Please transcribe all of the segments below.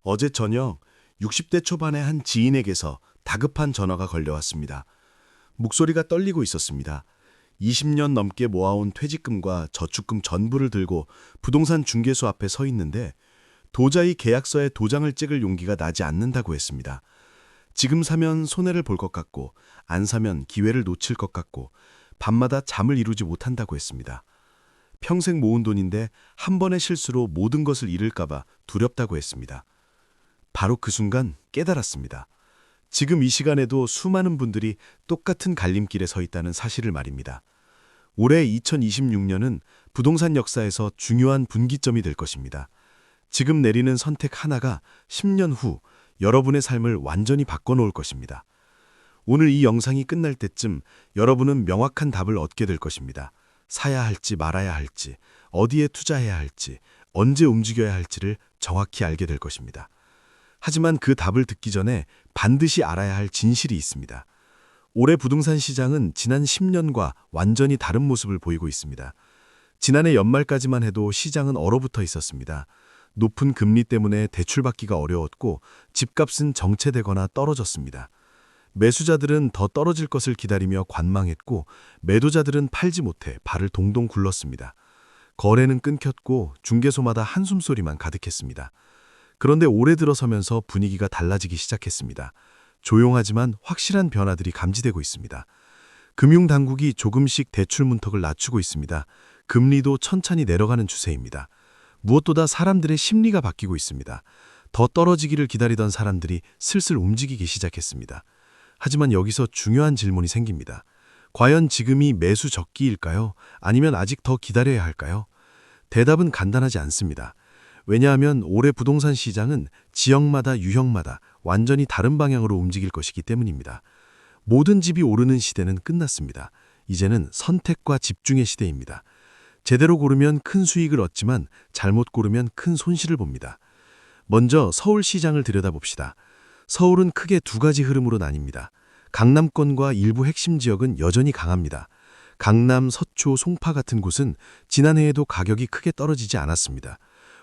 어제 저녁 60대 초반의 한 지인에게서 다급한 전화가 걸려왔습니다. 목소리가 떨리고 있었습니다. 20년 넘게 모아온 퇴직금과 저축금 전부를 들고 부동산 중개소 앞에 서 있는데 도저히 계약서에 도장을 찍을 용기가 나지 않는다고 했습니다. 지금 사면 손해를 볼 것 같고 안 사면 기회를 놓칠 것 같고 밤마다 잠을 이루지 못한다고 했습니다. 평생 모은 돈인데 한 번의 실수로 모든 것을 잃을까 봐 두렵다고 했습니다. 바로 그 순간 깨달았습니다. 지금 이 시간에도 수많은 분들이 똑같은 갈림길에 서 있다는 사실을 말입니다. 올해 2026년은 부동산 역사에서 중요한 분기점이 될 것입니다. 지금 내리는 선택 하나가 10년 후 여러분의 삶을 완전히 바꿔놓을 것입니다. 오늘 이 영상이 끝날 때쯤 여러분은 명확한 답을 얻게 될 것입니다. 사야 할지 말아야 할지, 어디에 투자해야 할지, 언제 움직여야 할지를 정확히 알게 될 것입니다. 하지만 그 답을 듣기 전에 반드시 알아야 할 진실이 있습니다. 올해 부동산 시장은 지난 10년과 완전히 다른 모습을 보이고 있습니다. 지난해 연말까지만 해도 시장은 얼어붙어 있었습니다. 높은 금리 때문에 대출받기가 어려웠고 집값은 정체되거나 떨어졌습니다. 매수자들은 더 떨어질 것을 기다리며 관망했고 매도자들은 팔지 못해 발을 동동 굴렀습니다. 거래는 끊겼고 중개소마다 한숨소리만 가득했습니다. 그런데 올해 들어서면서 분위기가 달라지기 시작했습니다. 조용하지만 확실한 변화들이 감지되고 있습니다. 금융당국이 조금씩 대출 문턱을 낮추고 있습니다. 금리도 천천히 내려가는 추세입니다. 무엇보다 사람들의 심리가 바뀌고 있습니다. 더 떨어지기를 기다리던 사람들이 슬슬 움직이기 시작했습니다. 하지만 여기서 중요한 질문이 생깁니다. 과연 지금이 매수 적기일까요? 아니면 아직 더 기다려야 할까요? 대답은 간단하지 않습니다. 왜냐하면 올해 부동산 시장은 지역마다 유형마다 완전히 다른 방향으로 움직일 것이기 때문입니다. 모든 집이 오르는 시대는 끝났습니다. 이제는 선택과 집중의 시대입니다. 제대로 고르면 큰 수익을 얻지만 잘못 고르면 큰 손실을 봅니다. 먼저 서울시장을 들여다봅시다. 서울은 크게 두 가지 흐름으로 나뉩니다. 강남권과 일부 핵심 지역은 여전히 강합니다. 강남, 서초, 송파 같은 곳은 지난해에도 가격이 크게 떨어지지 않았습니다.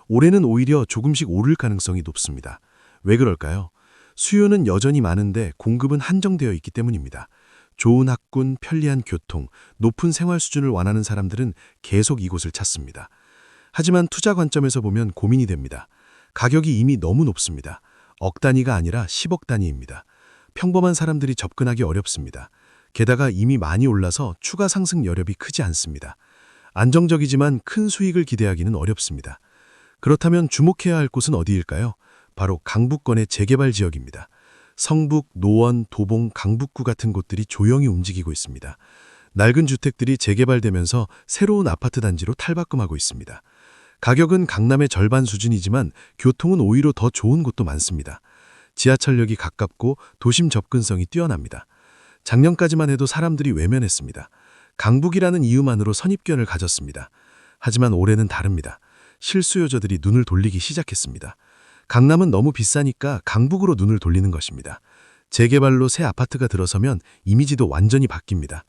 올해는 오히려 조금씩 오를 가능성이 높습니다. 왜 그럴까요? 수요는 여전히 많은데 공급은 한정되어 있기 때문입니다. 좋은 학군, 편리한 교통, 높은 생활 수준을 원하는 사람들은 계속 이곳을 찾습니다. 하지만 투자 관점에서 보면 고민이 됩니다. 가격이 이미 너무 높습니다. 억 단위가 아니라 10억 단위입니다. 평범한 사람들이 접근하기 어렵습니다. 게다가 이미 많이 올라서 추가 상승 여력이 크지 않습니다. 안정적이지만 큰 수익을 기대하기는 어렵습니다. 그렇다면 주목해야 할 곳은 어디일까요? 바로 강북권의 재개발 지역입니다. 성북, 노원, 도봉, 강북구 같은 곳들이 조용히 움직이고 있습니다. 낡은 주택들이 재개발되면서 새로운 아파트 단지로 탈바꿈하고 있습니다. 가격은 강남의 절반 수준이지만 교통은 오히려 더 좋은 곳도 많습니다. 지하철역이 가깝고 도심 접근성이 뛰어납니다. 작년까지만 해도 사람들이 외면했습니다. 강북이라는 이유만으로 선입견을 가졌습니다. 하지만 올해는 다릅니다. 실수요자들이 눈을 돌리기 시작했습니다. 강남은 너무 비싸니까 강북으로 눈을 돌리는 것입니다. 재개발로 새 아파트가 들어서면 이미지도 완전히 바뀝니다.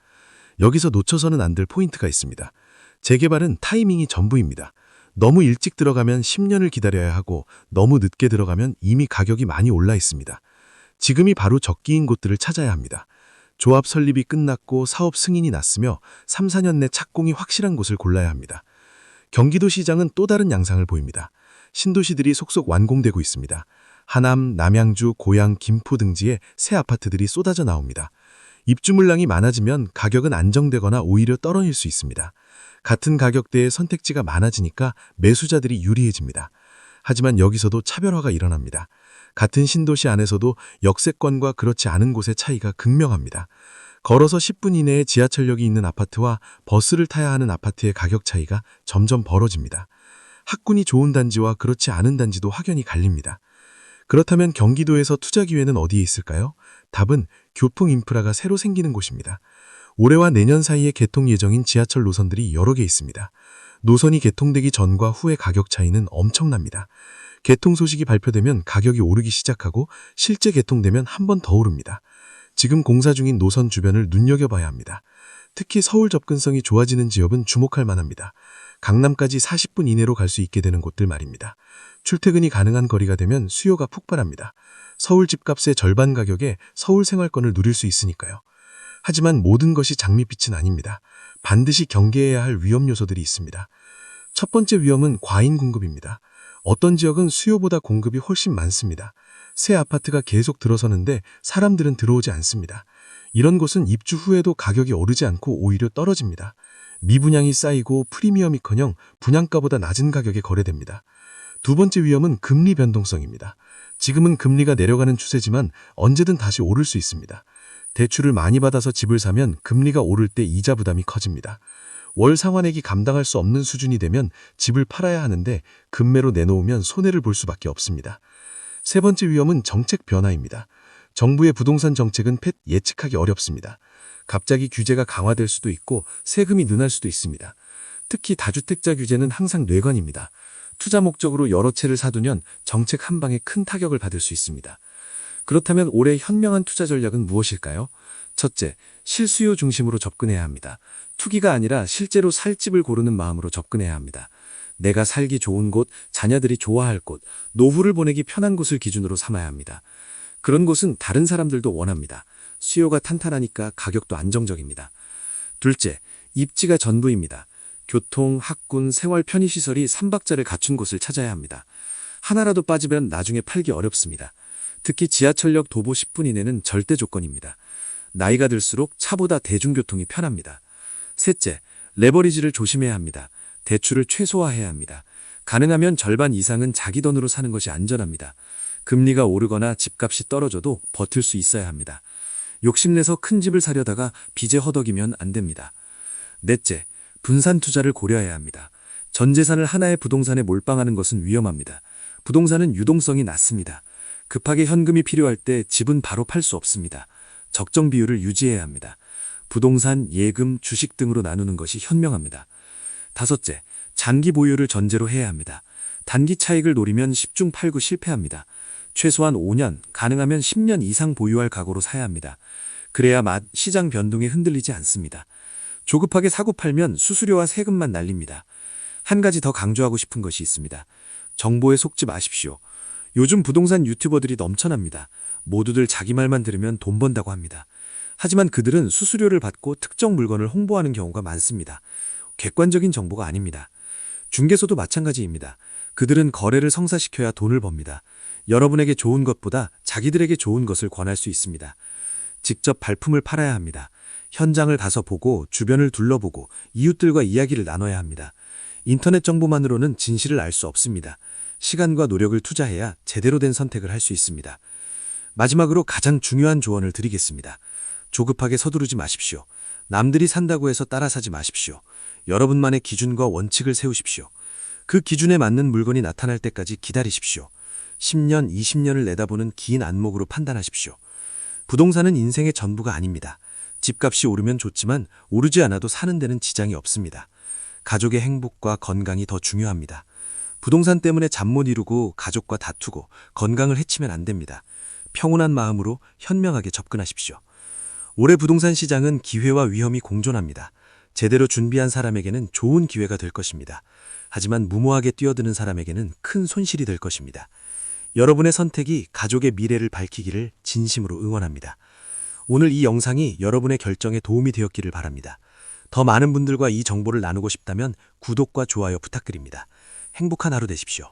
여기서 놓쳐서는 안 될 포인트가 있습니다. 재개발은 타이밍이 전부입니다. 너무 일찍 들어가면 10년을 기다려야 하고 너무 늦게 들어가면 이미 가격이 많이 올라 있습니다. 지금이 바로 적기인 곳들을 찾아야 합니다. 조합 설립이 끝났고 사업 승인이 났으며 3, 4년 내 착공이 확실한 곳을 골라야 합니다. 경기도 시장은 또 다른 양상을 보입니다. 신도시들이 속속 완공되고 있습니다. 하남, 남양주, 고양, 김포 등지에 새 아파트들이 쏟아져 나옵니다. 입주 물량이 많아지면 가격은 안정되거나 오히려 떨어질 수 있습니다. 같은 가격대의 선택지가 많아지니까 매수자들이 유리해집니다. 하지만 여기서도 차별화가 일어납니다. 같은 신도시 안에서도 역세권과 그렇지 않은 곳의 차이가 극명합니다. 걸어서 10분 이내에 지하철역이 있는 아파트와 버스를 타야 하는 아파트의 가격 차이가 점점 벌어집니다. 학군이 좋은 단지와 그렇지 않은 단지도 확연히 갈립니다. 그렇다면 경기도에서 투자 기회는 어디에 있을까요? 답은 교통 인프라가 새로 생기는 곳입니다. 올해와 내년 사이에 개통 예정인 지하철 노선들이 여러 개 있습니다. 노선이 개통되기 전과 후의 가격 차이는 엄청납니다. 개통 소식이 발표되면 가격이 오르기 시작하고 실제 개통되면 한 번 더 오릅니다. 지금 공사 중인 노선 주변을 눈여겨봐야 합니다. 특히 서울 접근성이 좋아지는 지역은 주목할 만합니다. 강남까지 40분 이내로 갈 수 있게 되는 곳들 말입니다. 출퇴근이 가능한 거리가 되면 수요가 폭발합니다. 서울 집값의 절반 가격에 서울 생활권을 누릴 수 있으니까요. 하지만 모든 것이 장밋빛은 아닙니다. 반드시 경계해야 할 위험 요소들이 있습니다. 첫 번째 위험은 과잉 공급입니다. 어떤 지역은 수요보다 공급이 훨씬 많습니다. 새 아파트가 계속 들어서는데 사람들은 들어오지 않습니다. 이런 곳은 입주 후에도 가격이 오르지 않고 오히려 떨어집니다. 미분양이 쌓이고 프리미엄이커녕 분양가보다 낮은 가격에 거래됩니다. 두 번째 위험은 금리 변동성입니다. 지금은 금리가 내려가는 추세지만 언제든 다시 오를 수 있습니다. 대출을 많이 받아서 집을 사면 금리가 오를 때 이자 부담이 커집니다. 월 상환액이 감당할 수 없는 수준이 되면 집을 팔아야 하는데 급매로 내놓으면 손해를 볼 수밖에 없습니다. 세 번째 위험은 정책 변화입니다. 정부의 부동산 정책은 예측하기 어렵습니다. 갑자기 규제가 강화될 수도 있고 세금이 늘어날 수도 있습니다. 특히 다주택자 규제는 항상 뇌관입니다. 투자 목적으로 여러 채를 사두면 정책 한 방에 큰 타격을 받을 수 있습니다. 그렇다면 올해 현명한 투자 전략은 무엇일까요? 첫째, 실수요 중심으로 접근해야 합니다. 투기가 아니라 실제로 살 집을 고르는 마음으로 접근해야 합니다. 내가 살기 좋은 곳, 자녀들이 좋아할 곳, 노후를 보내기 편한 곳을 기준으로 삼아야 합니다. 그런 곳은 다른 사람들도 원합니다. 수요가 탄탄하니까 가격도 안정적입니다. 둘째, 입지가 전부입니다. 교통, 학군, 생활 편의시설이 삼박자를 갖춘 곳을 찾아야 합니다. 하나라도 빠지면 나중에 팔기 어렵습니다. 특히 지하철역 도보 10분 이내는 절대 조건입니다. 나이가 들수록 차보다 대중교통이 편합니다. 셋째, 레버리지를 조심해야 합니다. 대출을 최소화해야 합니다. 가능하면 절반 이상은 자기 돈으로 사는 것이 안전합니다. 금리가 오르거나 집값이 떨어져도 버틸 수 있어야 합니다. 욕심내서 큰 집을 사려다가 빚에 허덕이면 안 됩니다. 넷째, 분산 투자를 고려해야 합니다. 전 재산을 하나의 부동산에 몰빵하는 것은 위험합니다. 부동산은 유동성이 낮습니다. 급하게 현금이 필요할 때 집은 바로 팔 수 없습니다. 적정 비율을 유지해야 합니다. 부동산, 예금, 주식 등으로 나누는 것이 현명합니다. 다섯째, 장기 보유를 전제로 해야 합니다. 단기 차익을 노리면 10중 8구 실패합니다. 최소한 5년, 가능하면 10년 이상 보유할 각오로 사야 합니다. 그래야 시장 변동에 흔들리지 않습니다. 조급하게 사고 팔면 수수료와 세금만 날립니다. 한 가지 더 강조하고 싶은 것이 있습니다. 정보에 속지 마십시오. 요즘 부동산 유튜버들이 넘쳐납니다. 모두들 자기 말만 들으면 돈 번다고 합니다. 하지만 그들은 수수료를 받고 특정 물건을 홍보하는 경우가 많습니다. 객관적인 정보가 아닙니다. 중개소도 마찬가지입니다. 그들은 거래를 성사시켜야 돈을 법니다. 여러분에게 좋은 것보다 자기들에게 좋은 것을 권할 수 있습니다. 직접 발품을 팔아야 합니다. 현장을 가서 보고 주변을 둘러보고 이웃들과 이야기를 나눠야 합니다. 인터넷 정보만으로는 진실을 알 수 없습니다. 시간과 노력을 투자해야 제대로 된 선택을 할 수 있습니다. 마지막으로 가장 중요한 조언을 드리겠습니다. 조급하게 서두르지 마십시오. 남들이 산다고 해서 따라 사지 마십시오. 여러분만의 기준과 원칙을 세우십시오. 그 기준에 맞는 물건이 나타날 때까지 기다리십시오. 10년, 20년을 내다보는 긴 안목으로 판단하십시오. 부동산은 인생의 전부가 아닙니다. 집값이 오르면 좋지만 오르지 않아도 사는 데는 지장이 없습니다. 가족의 행복과 건강이 더 중요합니다. 부동산 때문에 잠 못 이루고 가족과 다투고 건강을 해치면 안 됩니다. 평온한 마음으로 현명하게 접근하십시오. 올해 부동산 시장은 기회와 위험이 공존합니다. 제대로 준비한 사람에게는 좋은 기회가 될 것입니다. 하지만 무모하게 뛰어드는 사람에게는 큰 손실이 될 것입니다. 여러분의 선택이 가족의 미래를 밝히기를 진심으로 응원합니다. 오늘 이 영상이 여러분의 결정에 도움이 되었기를 바랍니다. 더 많은 분들과 이 정보를 나누고 싶다면 구독과 좋아요 부탁드립니다. 행복한 하루 되십시오.